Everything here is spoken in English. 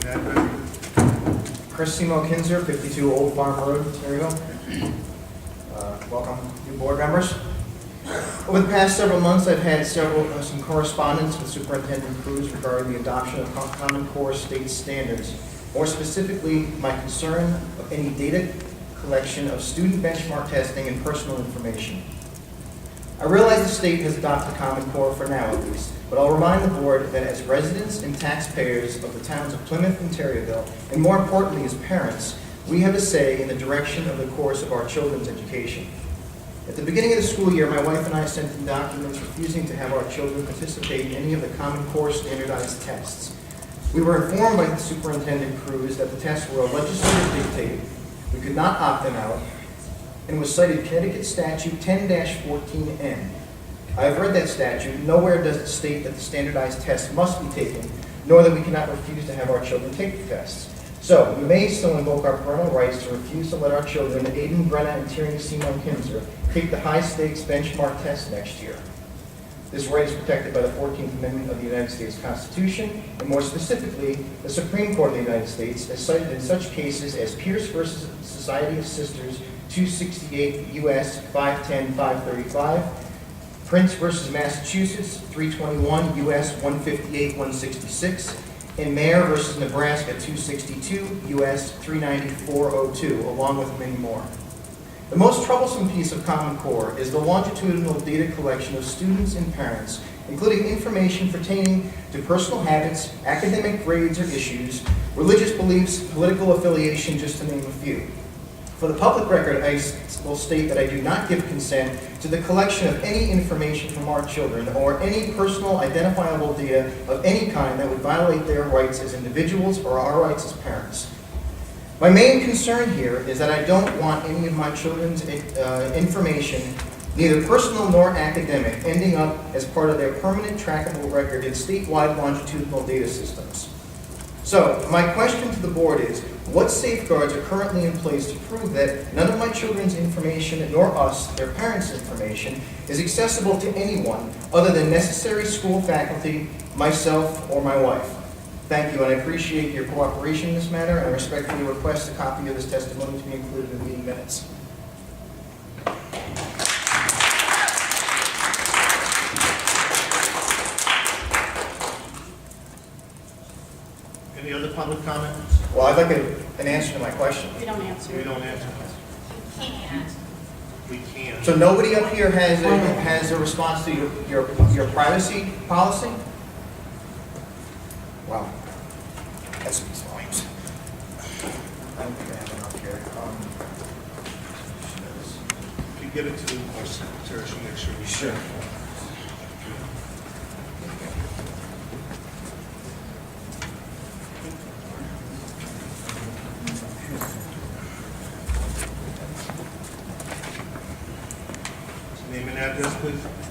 and address. Chris Simo-Kinzer, 52 Old Farm Road, Terryville. Welcome, new board members. Over the past several months, I've had some correspondence with Superintendent Cruz regarding the adoption of Common Core state standards. More specifically, my concern of any data collection of student benchmark testing and personal information. I realize the state has adopted Common Core for now at least, but I'll remind the board that as residents and taxpayers of the towns of Plymouth and Terryville, and more importantly as parents, we have a say in the direction of the course of our children's education. At the beginning of the school year, my wife and I sent in documents refusing to have our children participate in any of the Common Core standardized tests. We were informed by the Superintendent Cruz that the tests were a legislative dictate. We could not opt them out, and was cited Connecticut Statute 10-14N. I have read that statute. Nowhere does it state that the standardized tests must be taken, nor that we cannot refuse to have our children take the tests. So, we may still invoke our parental rights to refuse to let our children, Aiden, Brenna, and Tierney Simo-Kinzer, take the high-stakes benchmark test next year. This right is protected by the 14th Amendment of the United States Constitution, and more specifically, the Supreme Court of the United States, as cited in such cases as Pierce v. Society of Sisters, 268 U.S. 510-535, Prince v. Massachusetts, 321 U.S. 158-166, and Mayer v. Nebraska, 262 U.S. 394-02, along with many more. The most troublesome piece of Common Core is the longitudinal data collection of students and parents, including information pertaining to personal habits, academic grades or issues, religious beliefs, political affiliation, just to name a few. For the public record, I will state that I do not give consent to the collection of any information from our children or any personal identifiable data of any kind that would violate their rights as individuals or our rights as parents. My main concern here is that I don't want any of my children's information, neither personal nor academic, ending up as part of their permanent trackable record in statewide longitudinal data systems. So, my question to the board is, what safeguards are currently in place to prove that none of my children's information, nor us, their parents' information, is accessible to anyone other than necessary school faculty, myself, or my wife? Thank you, and I appreciate your cooperation in this matter, and I respectfully request a copy of this testimony to be included in the meeting minutes. Any other public comment? Well, I'd like an answer to my question. We don't answer. We don't answer. Can't. We can. So nobody up here has a response to your privacy policy? Wow. That speaks volumes. I don't think I have enough here. If you get it to our secretary, she'll make sure we Sure. Name and address, please.